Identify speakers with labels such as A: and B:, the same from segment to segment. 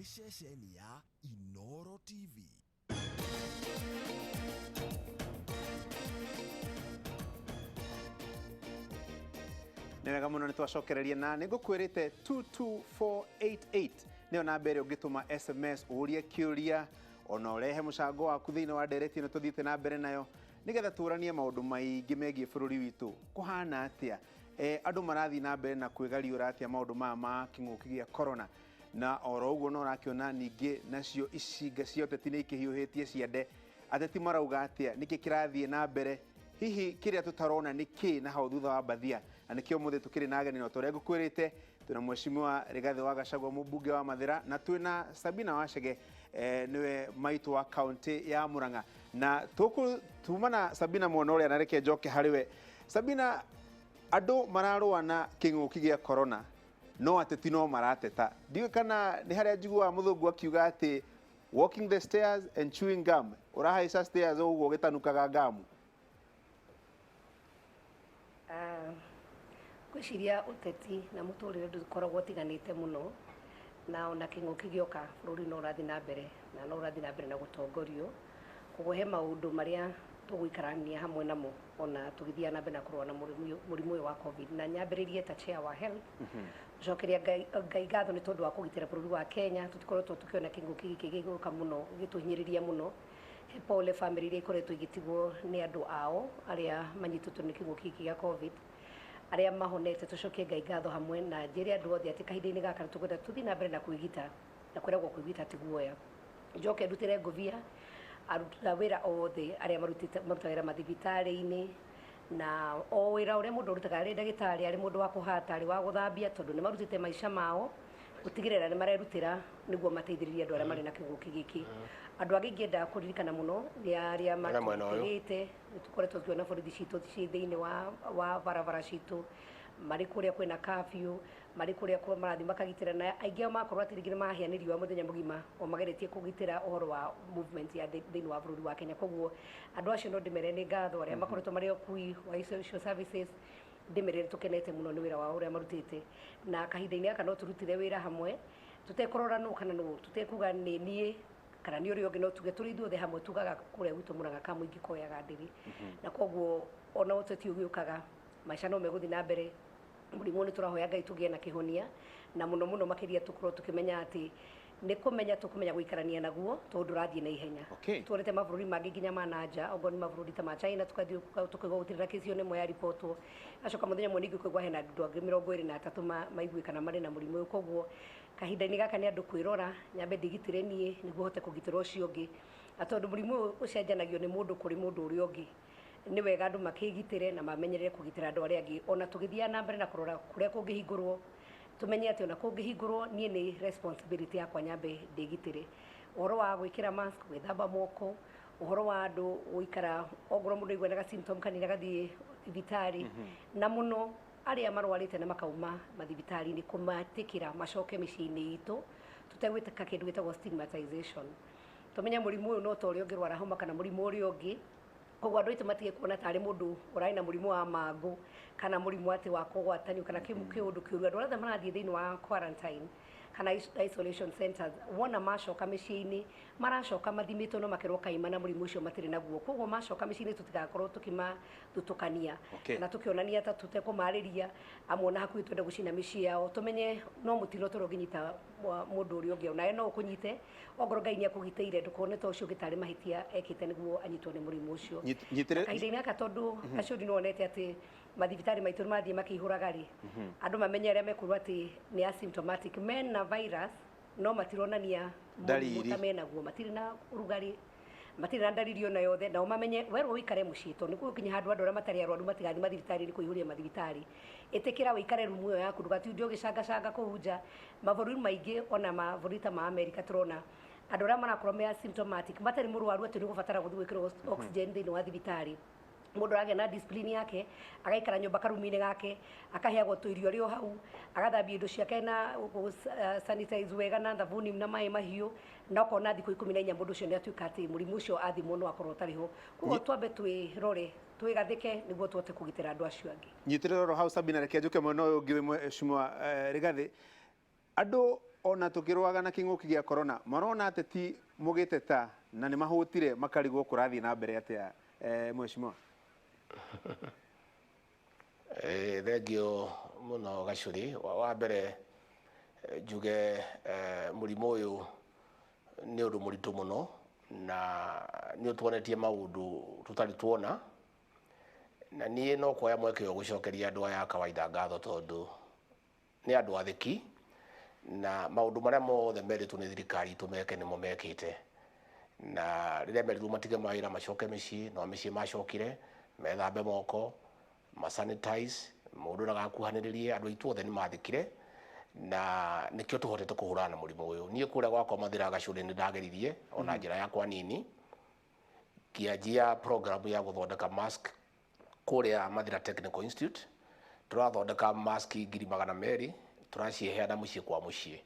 A: ceceni ya Inooro TV.
B: Nega muno nitwacokereria na nigukwirite 22488 nio nambere ungituma SMS uria kiuria ona urehe mucango waku thiini wa ndereti ino tuthiite na mbere nayo nigetha turanie maundu maingi megie bururi witu kuhana atia andu marathi na mbere na kwigariura atia maundu ma king'uki gia corona na oro uguo no rakiona ningi nacio icinga cia uteti ni ikihiuhitie ciende ateti marauga atia niki kirathie na mbere hihi kiria tutarona niki na hau thutha wa bathia na nikio muthe tukiri na ageni no tore ngukwirite tuna mheshimiwa Rigathi wa Gachagua mubunge wa Mathira na twina Sabina Chege niwe maitu wa county ya Murang'a na tumana Sabina mwana uria nareke njoke hariwe Sabina andu mararua na king'uki gia corona no ateti no marateta ndiwe kana ni haria njigua muthungu akiuga ati walking the stairs and chewing gum urahaica stairs uguo gitanukaga gamu
C: Kwiciria uteti na muturire ndukoragwo tiganite muno na ona king'uki gioka bururi no rathi na mbere na no rathi na mbere na gutongorio koguo he maundu maria tuguikarania hamwe namo ona tugithia na mbere na kurwa na murimu wa covid na nyambiririe ta chair wa health jokeria ngai gatho ni tondu wa kugitira bururi wa Kenya tutikoretwo tukiona king'uki giki giguka muno gituhinyiriria muno he pole family ri ikoretwo igitigwo ni andu ao aria manyitwo ni king'uki giki gia covid aria mahonete tucokie ngai gatho hamwe na njiri andu othe ati kahinda-ini gaka tukwenda tuthi na mbere na kwigita na kwiragwo kwigita ti guoya njoke ndutire nguvia aruta wira othe aria marutagira mathibitari-ini na o wira uria mundu arutaga ari ndagitari ari mundu wa kuhata ari wa guthambia tondu ni marutite maisha mao gutigirira ni marerutira niguo mateithiririe andu aria mari na king'uki giki andu angi ngienda kuririkana muno ni aria matigite tukoretwo tukiona borithi citu ci thiini wa barabara citu mari kuria kwina curfew mari kuria kwa marathi makagitira na aingi ao makorwo atirigire mahianirio muthenya mugima o mageretie kugitira uhoro wa movement ya thiini wa bururi wa Kenya koguo andu acio no ndimere ni ngatho aria makoretwo mari okui wa social services ndimerere tukenete muno ni wira wa uria marutite na kahinda-ini aka no turutire wira hamwe tutekorora no kana no tutekuga ni nie kana ni uri ongi no tuge turi ithuothe hamwe tugaga kuria gwitu Murang'a ka muingi koyaga ndiri na koguo ona uteti ugiukaga maisha no meguthi na mbere murimu ni turahoya ngai tugie na kihonia na muno makiria tukorwo tukimenya ati ni tukumenya guikarania naguo tondu rathie na ihenya turete mabururi mangi nginya mananja ogo ni mabururi ta ma China tukathie tukigotirira kesi one moya reportwo acoka muthenya mwe ningi kwigwa hena andu angi 23 maiguikana mari na murimu koguo kahinda-ini gaka ni andu kwirora nyambe ndigitire nie niguo hote kugitira ucio ungi atondu murimu ucenjanagio ni mundu kuri mundu uri ungi ni wega andu makigitire na mamenyerere kugitira andu aria angi ona tugithia na mbere na kurora kuria kungihingurwo tumenye ati ona kungihingurwo nie ni responsibility yakwa nyambe ndigitire uhoro wa gwikira mask gwithamba moko uhoro wa andu guikara ogoro mundu igwenaga symptom kanira gathie thibitari na muno aria marwarite na makauma mathibitari ni kumatikira macoke micini itu tutegwitaka kindu gitagwo stigmatization tumenya murimu uyu no tori ongirwara homa kana murimu uri ungi koguo andu itu matige kuona tari mundu urai na murimu wa mangu kana murimu ati wa kugwatanio kana kiundu kiuru andu othe marathie thiini wa quarantine kana isolation centers wona macoka micini maracoka mathimitwo no makirwo kaima na murimu ucio matiri naguo koguo macoka micini tutigakorwo tukimathutũkania na tukionania ta tutekumariria amwe hakuhi twende gucina micii yao tumenye no mutino turonginyita mundu uri ungi ona no ukunyite ogoro ngai ni akugiteire ndukone ta ucio gitari mahitia ekite niguo anyitwo ni murimu ucio kahinda-ini aka tondu acio ndinonete ati mathibitari maitu mathie makihuraga ri andu mamenye aria mekurwo ati ni asymptomatic mena virus no matironania mutamena guo matiri na urugari matiri na ndariri ona yothe na mamenye werwo wikare mucito nikuo kinya handu andu aria matari arwaru matigathi mathibitari ni kuihuria mathibitari itikira wikare rumu yo yaku ndugati ndio gicanga kuhunja mavururi maingi ona mavurita ma America turona andu aria marakorwo me asymptomatic matari murwaru ati ni gubatara guthi gwikirwo oxygen thiini wa thibitari mundu aragĩa na discipline yake agaikara nyumba karumini gake akaheagwo tuirio rio hau agathambia indo ciake na sanitize wega na thabuni na mai mahiũ na okona thikũ 14 mundu ũcio nĩ atuĩka atĩ mũrimũ ũcio athimwo no akorwo ũtarĩ ho koguo twambe twĩrore twigathike niguo twote kugitira andu acio angi
B: nyitire ro hau Sabina reke njuke mwena ũyũ ũngĩ mheshimiwa Rigathi andu ona tukirwaga na king'uki gia corona marona ateti mugiteta na ni mahutire makarigwo kurathi na mbere atia mheshimiwa
D: thengio muno Gacuri wa mbere njuge murimu uyu ni undu muritu muno na ni utwonetie maundu tutari tuona na nie no kuoya mweke gucokeria andu aya kawaida ngatho tondu ni andu athiki na maundu maria mothe meritwo ni thirikari tumeke nimo mekite na riria meritwo matige mawira macoke micii no micii macokire methambe moko masanitize mundu ndagakuhaniririe andu aitu othe ni mathikire na nikio tuhotete kuhurana na murimu uyu nie kuria gwakwa mathira Gacuri ni ndageririe ona njira yakwa nini kianjia program ya guthondeka mask kuria Mathira Technical Institute turathondeka mask 200,000 turaciheana mucii kwa mucii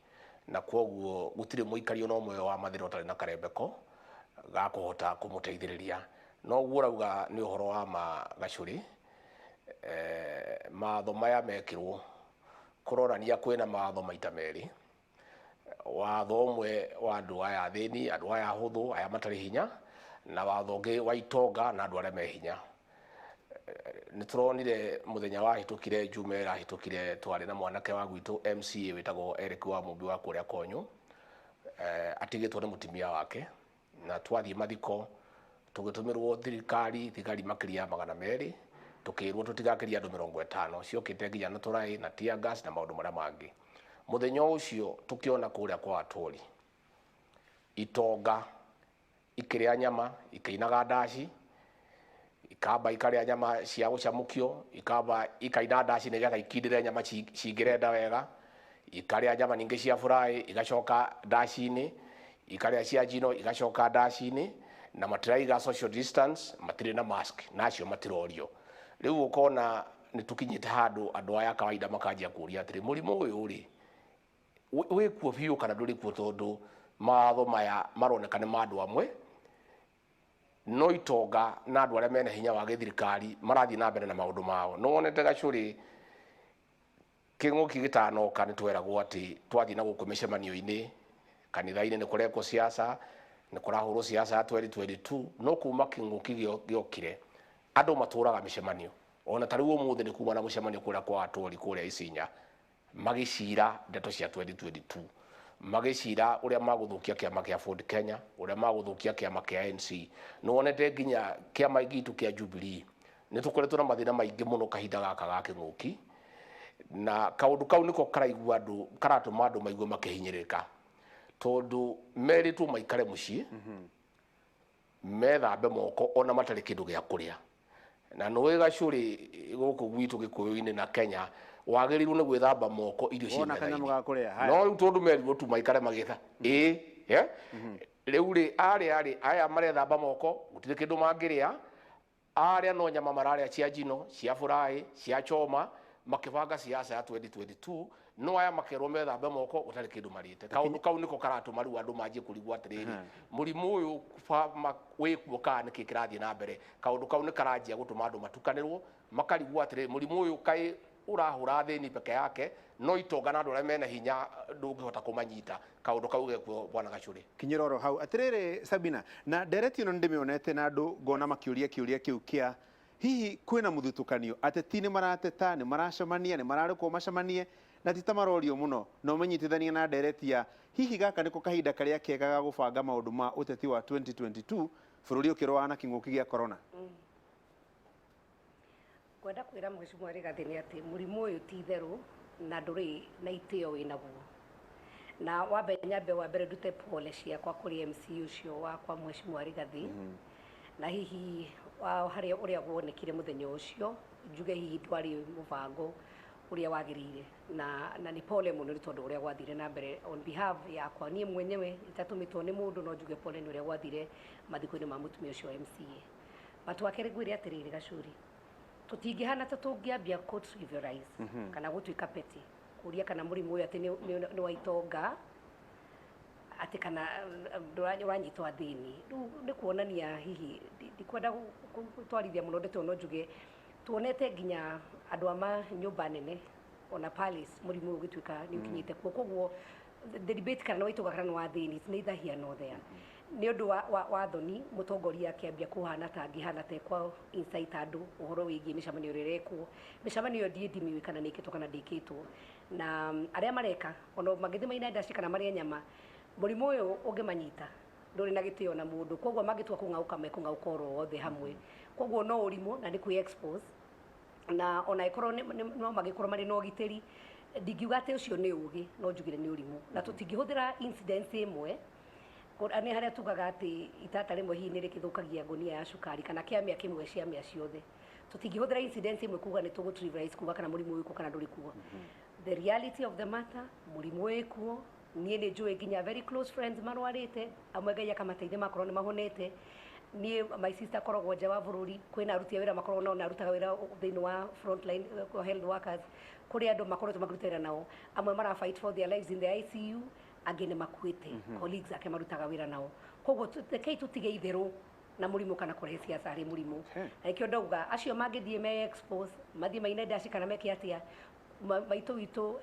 D: na kwoguo gutire muikari ona umwe wa Mathira utari na karembeko ga kuhota kumuteithiriria no urauga ni uhoro wa Gacuri matho maya mekirwo kuronania kwina matho maita meri watho umwe wa andu aya thini andu aya huthu aya matari hinya na watho ungi wa itonga na andu aria me hinya ni turonire muthenya wa hitukire jumera hitukire twari na mwanake wa gwitu MCA witagwo Eric wa mumbi wa kuria konyu atigitwo ni mutimia wake na twathie mathiko tugitumirwo thirikari makiria 200 tukirwo tutigakiria andu 50 ciokite nginya na turai na tear gas na maundu maria mangi muthenya ucio tukiona kuria kwa aturi itonga ikiria nyama ikainaga ndaci ikamba ikaria nyama cia gucamukio ikamba ikaina ndaci nigetha ikindire nyama cingirenda wega ikaria nyama ningi cia fry igacoka ndaci-ini ikaria cia njino igacoka ndaci-ini na matiraiga social distance matire na mask nacio matirorio riu ukona ni tukinyite handu andu aya kawaida makanjia kuria atiri murimu uyu ri wikuo biu kana nduri kuo tondu matho maya maronekane mandu amwe no itonga na andu aria mena hinya wa githirikari marathi na mbere na maundu mao no wonete Gacuri king'uki gitanoka ni tweragwo ati twathi na guku micemanio-ini kanitha-ini ni kureko siasa ni kurahurwo siasa 2022 no kuma king'uki giokire andu maturaga micemanio ona tariu umuthi ni kuma na mucemanio kuria kwa aturi kuria Isinya magicira ndeto cia 2022 magicira uria maguthukia kiama kia Ford Kenya uria maguthukia kiama kia ANC no wonete nginya kiama gitu kia Jubilee ni tukoretwo na mathina maingi muno kahinda gaka ga king'uki na kaundu kau niko karaigua andu karatuma andu maigua makihinyirika tondu meritwo maikare mucii methambe moko ona matari kindu gia kuria na no Gacuri guku gwitu gikuyu-ini na Kenya wagiriru ni gwithamba moko irio cia metha-ini no riu tondu merirwo tu maikare magitha riu ri aya marethamba moko gutire kindu mangiria aria no nyama mararia cia njino cia fry cia choma makibanga siasa ya 2022 no aya makerwo methambe moko gutari kindu marite kaundu kau niko karatuma riu andu manjie kurigwa atiriri murimu uyu wikuo kana niki kirathie na mbere kaundu kau ni karanjia gutuma andu matukanirwo makarigwa atiriri murimu uyu kai urahura thini peke yake no itonga na andu aria mena hinya ndungihota kumanyita kaundu kau gekuo bwana Gacuri
B: kinyiroro hau atiriri Sabina na dereti no ndimionete na andu ngona makiuria kiu kia hihi kwina muthutukanio ateti ni marateta ni maracemania ni mararikwo macemanie na titamarorio muno no menyitithania na dereti ya hihi gaka niko kahinda karia kega ga gubanga maundu ma uteti wa 2022 bururi ukirwa na king'uki gia corona
C: kwenda kwira mheshimiwa Rigathi ni ati murimu uyu ti theru na nduri na itio winaguo na wambe nyambe wa mbere ndute pole ciakwa kuri MC ucio wakwa mheshimiwa Rigathi na hihi haria uria wonekire muthenya ucio njuge hihi ndwari mubango uria wagirire na ni pole muno ni tondu uria gwathire na mbere on behalf yakwa nie mwenyewe itatumitwo ni mundu no njuge pole ni uria gwathire mathiko-ini ma mutumia ucio wa MCA batu akere gwire atiriri Gacuri tutingihana ta tungiambia court trivialize kana gutuika peti kuria kana murimu uyu ati ni wa itonga ati kana uranyitwa thini ni kuonania hihi ndikwenda gutwarithia muno ndeto no njuge tuonete nginya andu ama nyumba nene ona palace murimu ugituika ni ukinyite kuo koguo the debate kana waitu kana wa thini it's neither here nor there ni undu wa thoni mutongoria akiambia kuhana ta angihana te kwa insight andu uhoro wigi micamanio rirekwo micamanio ndie ndimi kana nikitwo kana ndikitwo na aria mareka ono magithima ina ndaci kana maria nyama murimu uyu ungimanyita nduri na gitio na mundu koguo magitwa kung'auka mekung'auka oro othe hamwe koguo no urimu na ni ku expose na ona ikorwo no magikorwo mari no giteri ndingiuga ati ucio ni ugi no njugire ni urimu na tutingihũthĩra incidents imwe ani haria tugaga ati itata rimwe hihi ni rikithukagia ngonia ya cukari kana kiamia kimwe ciamia ciothe tutingihũthĩra incidents imwe kuga ni tugutrivialize kuga kana murimu uyu kana nduri kuo the reality of the matter murimu uyu kuo nie ni njui nginya very close friends marwarite amwe ngai akamateithia makorwo ni mahonete nie my sister koragwo nja wa bururi kwina aruti wira makorwo no narutaga wira thiini wa frontline health workers kuri andu makoretwo makirutira nao amwe mara fight for their lives in the ICU agene makuite colleagues ake marutaga wira nao koguo tekei tutige itheru na murimu kana kurehe ciaca hari murimu aikio ndauga acio mangithie me expose mathie maina ndaci kana meke atia maitu witu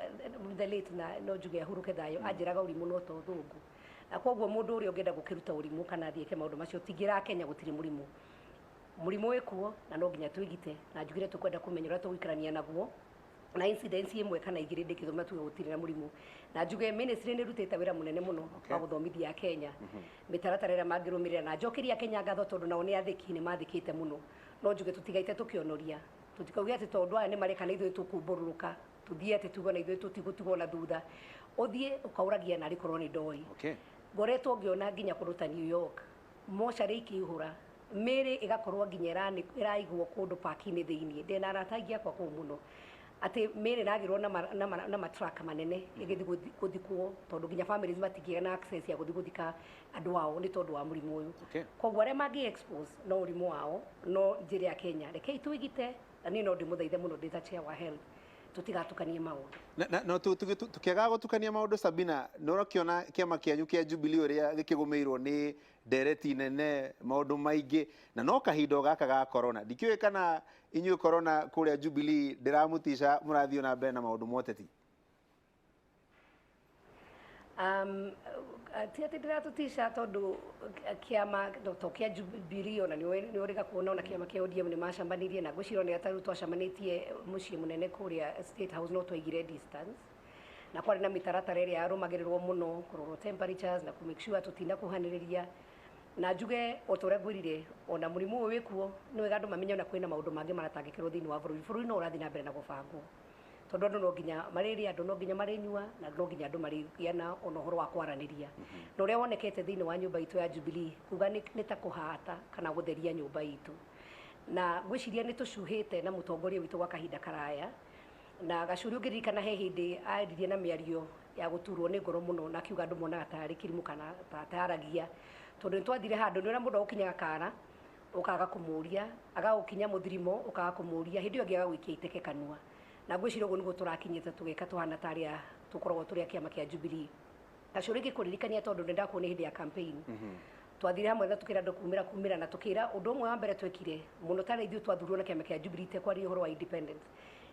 C: the late na no njuge huruke thayo anjiraga urimu no to thungu na koguo mundu uri ungenda gukiruta urimu kana thieke maundu macio tigira Kenya gutiri murimu wikuo na no nginya twigite na njugire tukwenda kumenya uria tugwikarania naguo na incidents imwe kana igiri ndikithoma tu gutiri na murimu na njuge ministry ni rutite wira munene muno wa guthomithia Kenya mitaratara ira mangirumirira na njokiria Kenya ngatho tondu nao ni athiki ni mathikite muno no njuge tutigaite tukionoria tutikaugia ati tondu aya ni marekana ithu tukumbururuka tuthie ati tugo na ithu tutigutigwo na thutha uthie ukauragia na rikorwo ni ndoi ngoretwo ngiona nginya kuruta New York mochari ikihura mere igakorwo nginya iraigwo kundu parking thiini ndena aratagia kwa kuu muno ati mere nagirwo na matraka manene igithi guthikwo tondu nginya families matigiga na access ya guthika andu wao ni tondu wa murimu uyu koguo aria mangi expose no urimu wao no njiri ya Kenya rekei tuigite na ni no ndimuthaithe muno ndita chair wa health tutigatukanie maundu
B: no tukiaga gutukania maundu Sabina no rakiona kiama kianyu kia Jubilee uria gikigumirwo ni ndereti nene maundu maingi na no kahindo gaka ga corona ndikiwe kana inyuĩ corona kuria Jubilee ndiramutisha murathio na mbere na maundu moteti
C: ati ndiratutisha tondu kiama tokia Jubilee ona ni uriga kuona ona kiama kia ODM ni macambanirie na gwiciro ni ataru twacamanitie mucii munene kuria State House no twaigire distance na kwari na mitaratara iria yarumagirirwo muno kurorwo temperatures na make sure tutinda kuhaniriria na njuge otoria gwirire ona murimu uyu wikuo ni wega andu mamenya na kwina maundu mangi maratangikirwo thiini wa bururi no urathi na mbere na gubangwo tondu andu no nginya mariria andu no nginya marinyua na no nginya andu marigiana ona uhoro wa kwaraniria na uria wonekete thiini wa nyumba itu ya Jubilee kuga ni ta kuhata kana gutheria nyumba itu na gwiciria ni tucuhite na mutongoria witu gwa kahinda karaya na gacuri ungiririkana he hindi aririe na miario ya guturwo ni ngoro muno na kiuga andu monaga tari kirimu kana tataragia tondu twathire handu ni ura mundu ukinyaga kara ukaga kumuria agagukinya muthirimo ukaga kumuria hindi ngi agagwikia iteke kanua na gwicira uguo niguo turakinyite tugeka tuhana taria tukoragwo turi kiama kia Jubilee gacuri gikuririkania tondu ndakwo ni hindi ya campaign twathire hamwe tukira andu kumira na tukira undu umwe wa mbere twekire muno tari ithu twathurwo na kiama kia Jubilee te kwari uhoro wa independence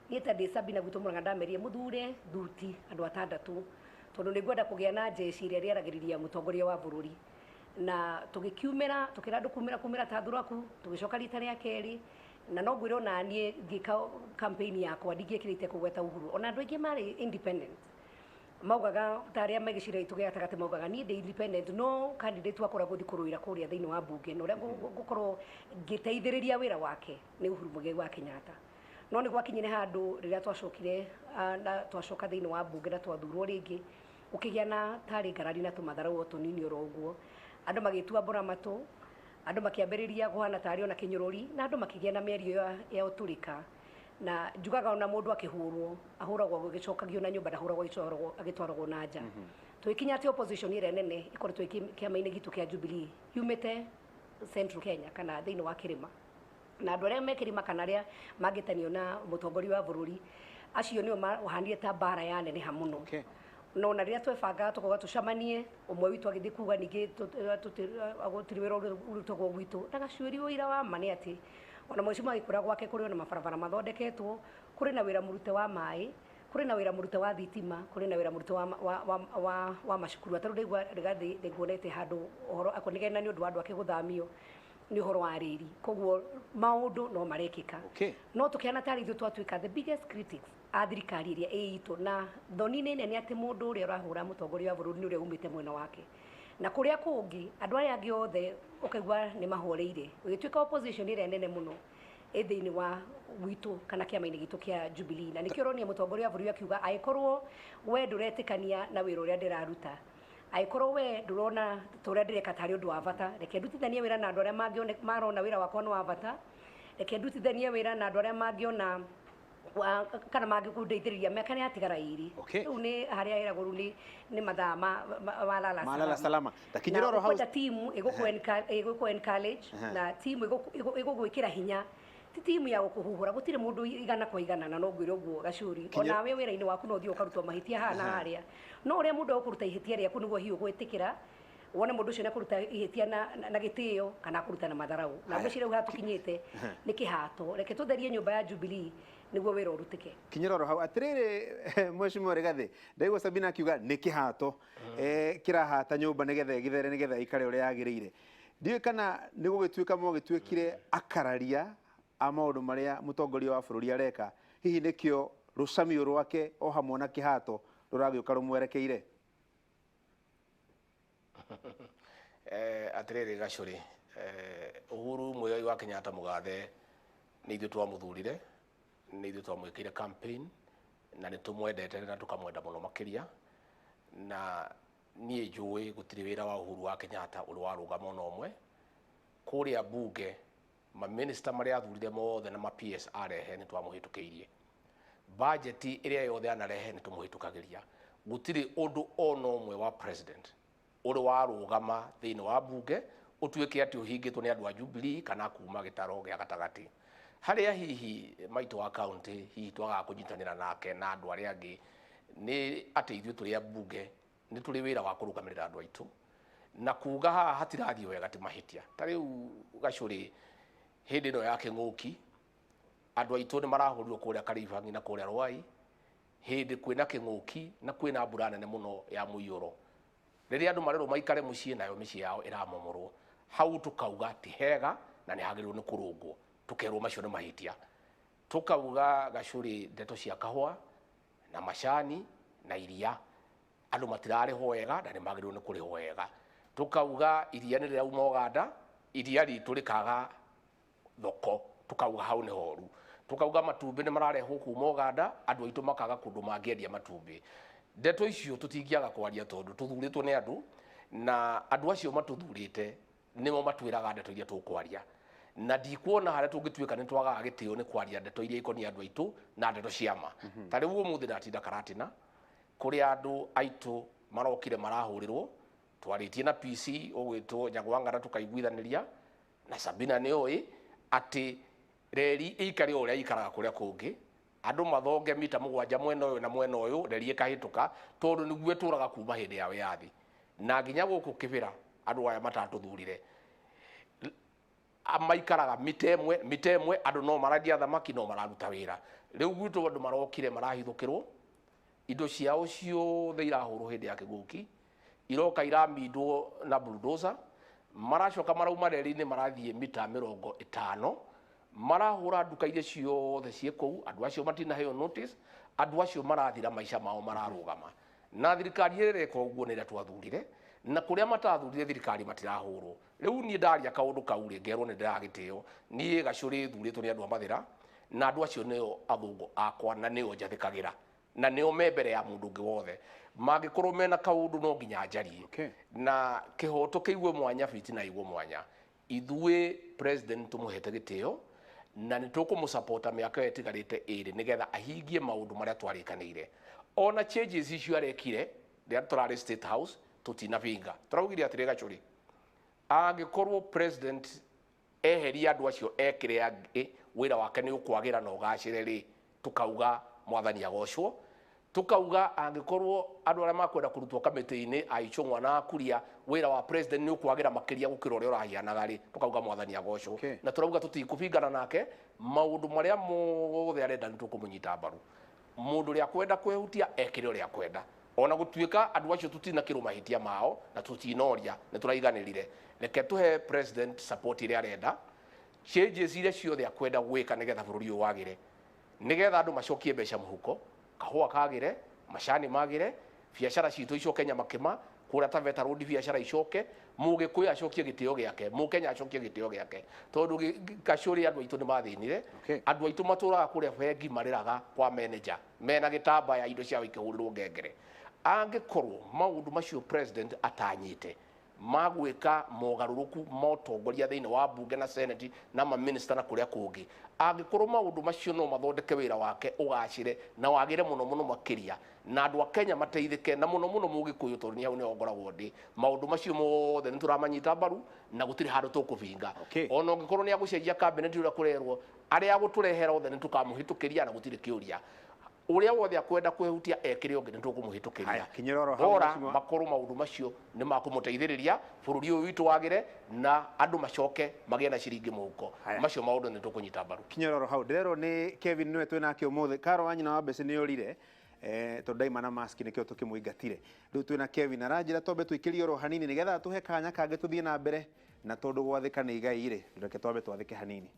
C: ni ta de Sabina gwitu muranga ndamerie muthure thuti andu atandatu tondu nigwenda kugia na jeshi iria riaragiriria mutongoria wa bururi na tugikiumira tukira andu kumira ta thuraku tugicoka rita ria keri na no ngwire ona nie ngika campaign yakwa ndigikirite kugweta uhuru ona andu aingi mari independent maugaga taria megicira itu gatagate maugaga ni ndi independent no candidate wakora guthi kuruira kuria thiini wa bunge no ria gukorwo ngiteithiriria wira wake ni Uhuru Muigai wa Kenyatta no ni gwakinyire handu riria twacokire na twacoka thiini wa bunge na twathurwo ringi ukigia na tari ngarari na tumatharau otunini oro uguo andu magitua mbura matu andu makiambiriria guhana tari ona kinyururi na andu makigia na mĩario ya uturika na njugaga ona mundu akihurwo ahuragwo gugicokagio na nyumba ndahuragwo agitwaragwo na nja twikinya ati opposition ire nene ikoretwo kiama-ini gitu kia Jubilee yumite Central Kenya kana thiini wa kirima na andu aria me kirima kana aria mangitanio na mutongoria wa bururi acio nio mahanire ta bara ya nene hamuno no na riria twebanga tukoga tucamanie umwe witu agithi kuga ningi agutiriwira urutogwo gwitu na gacuiri wira wa mane ati ona mwecimu agikura gwake kuri ona mabarabara mathondeketwo kuri na wira murute wa mai kuri na wira murute wa thitima kuri na wira murute wa macukuru ataru ndigwa rigathi niguonete handu horo akonigena ni undu wa andu akiguthamio ni horo wa riri koguo maundu no marekika no tukiana tari ithu twatuika the biggest critics a thirikari iria itu na thoni nene ni ati mundu uria urahura mutongoria wa bururi ni uria umite mwena wake na kuria kungi andu aria angi othe ukaigua ni mahoreire ugituika opposition iria nene muno ethini wa witu kana kiama-ini gitu kia Jubilee na nikio ronia mutongoria wa bururi akiuga aikorwo we nduretikania na wira uria ndiraruta aikorwo we ndurona turia ndireka tari undu wa bata reke ndutithanie wira na andu aria marona wira wakwa ni wa bata reke ndutithanie wira na andu aria mangiona kana mangikundeithiriria meka ni atigara iri riu ni haria ira goru ni mathaa malala
B: salama takinyiroro
C: house team iguku encourage na team igugwikira hinya ti timu ya gukuhuhura gutire mundu igana kwa igana na no ngwire uguo gacuri ona we wira-ini waku no thio ukarutwo mahitia hana haria no uria mundu akuruta ihitia riaku niguo hiu gwitikira wone mundu ucio nakuruta ihitia na gitio kana kuruta na matharau na ngwicire hatukinyite ni kihato reke tutherie nyumba ya Jubilee niguo wira urutike
B: kinyiroro hau atiriri mheshimiwa Rigathi ndaigua Sabina akiuga ni kihato kirahata nyumba nigetha githere nigetha ikare uria yagirire ndiwe kana nigugituika mo gituikire akararia a maundu maria mutongoria wa bururi areka hihi nikio rucamio rwake o hamwe na kihato ruragiuka rumwerekeire
D: atiriri gacuri Uhuru Muigai wa Kenyatta mugathe ni ithu twamuthurire ni ithu twamwikire campaign na ni tumwendete na tukamwenda muno makiria na nie njui gutiri wira wa Uhuru wa Kenyatta uri warugama no mwe kuria bunge ma minister maria athurire mothe na ma PS arehe ni twamuhitukiirie budget iria yothe anarehe ni tumuhitukagiria gutiri undu ono mwe wa president uri warugama thiini wa bunge utuike ati uhingitwo ni andu a Jubilee kana kuma gitaro gia gatagati haria hihi maitu wa county hihi twaga kunyitanira nake na andu aria angi ni ati ithu turi a bunge ni turi wira wa kurugamirira andu aitu na kuga haha hatirathio wega ti mahitia tariu gacuri hindi no ya king'uki andu aitu ni marahurirwo kuria Karibangi na kuria Rwai hindi kwina king'uki na kwina mbura nene muno ya muiyuro riria andu marero maikare mucii nayo micii yao iramomorwo hau tukauga ti hega na ni hagirwo ni kurungwo tukerwo macio ni mahitia tukauga gacuri ndeto cia kahua na macani na iria andu matirare hoega na ni magirwo ni kuri hoega tukauga iria ni rirauma Uganda iria ritu rikaga thoko tukauga hau ni horu tukauga matumbi ni mararehwo kuma Uganda andu aitu makaga kundu mangiendia matumbi ndeto icio tutingiaga kwaria tondu tuthuritwo ni andu na andu acio matuthurite nimo matwiraga ndeto iria tukwaria na ndikuona haria tungituika ni twagaga gitio ni kwaria ndeto iria ikonia andu aitu na ndeto ciama tari uguo muthi ndatinda karatina kuri andu aitu marokire marahurirwo twaritie na PC ogwitwo Nyagwang'ara tukaiguithaniria na Sabina ni oi ati reri ikari uria ikaraga kuria kungi andu mathonge mita mugwanja mwena uyu na mwena uyu reri ikahituka tondu niguo turaga kuma hindi ya wiathi na nginya guku kibira andu aya matatuthurire amaikaraga mitemwe andu no maradia thamaki no mararuta wira riu gwitu andu marokire marahithukirwo indo ciao ciothe irahurwo hindi ya kiguki iroka iramindwo na bulldozer maracoka marauma reri-ini marathie mita 50 marahura nduka iria ciothe cie kou andu acio matinaheo notice andu acio marathira maica mao mararugama na thirikari ireka uguo niria twathurire na kuria matathurire thirikari matirahurwo riu nie ndaria kaundu kau ri ngerwo ni ndiragitio nie gacuri thuritwo ni andu a mathira na andu acio nio athungu akwa na nio njathikagira na nio membere ya mundu ungi wothe mangikorwo mena kaundu no nginya njarie na kihoto kiigwe mwanya fitina igwe mwanya ithuĩ president tumuhete gitio na nitukumusupporta miaka etigarite iri nigetha ahingie maundu maria twarikanire ona changes icio arekire ria turari state house tutinavinga turaugire atire gacuri angikorwo president eheria andu acio ekire angi wira wake ni ukwagira na ugacire ri tukauga mwathani agocwo tukauga angikorwo andu aria makwenda kurutwo kamiti-ini aichungwa na kuria wira wa president ni ukwagira makiria gukira uria urahianaga ri tukauga mwathani agocwo na turauga tutikubingana nake maundu maria mothe arenda ni tukumunyita mbaru mundu ria kwenda kwehutia ekire ria kwenda ona gutuika andu acio tutina kirumahitia mao na tutinoria na turaiganirire reke tuhe president support ria arenda changes iria ciothe akwenda gwika nigetha bururi uyu wagire nigetha andu macokie mbeca muhuko kahua kagire macani magire biacara citu icoke nyamakima kuria Taveta Road biacara icoke mugikuyu acokie gitio giake mukenya acokie gitio giake tondu gacuri andu aitu ni mathinire andu aitu maturaga kuria bengi mariraga kwa manager mena gitambaya indo cia wikihuriro ngengere angikorwo maundu macio president atanyite magwika mogaruruku motongoria thiini wa bunge na senate na ma minister na kuria kungi angikorwo maundu macio no mathondeke wira wake ugacire na wagire muno muno makiria na andu a Kenya mateithike na muno muno mugikuyu tondu ni hau ni ongoragwo ndi maundu macio mothe ni turamanyita mbaru na gutiri handu tukuvinga ona ungikorwo ni agucenjia cabinet uria kurerwo aria aguturehera othe ni tukamuhitukiria na gutiri kiuria uria wothe akwenda kwehutia ekire onge nitugumuhitukiria bora makorwo maundu macio ni makumuteithiriria bururi uyu witu wagire na andu macoke magie na ciringi muhuko macio maundu nitukunyita mbaru
B: kinyororo hau ndirero ni Kevin niwe twina kio muthe karo wanyina wa mbece ni urire to daima na mask nikio tukimuingatire riu twina Kevin aranjira tombe twikirie ro hanini nigetha tuhe kanya kange tuthie na mbere na tondu gwathika ni igai ri reke twambe twathike hanini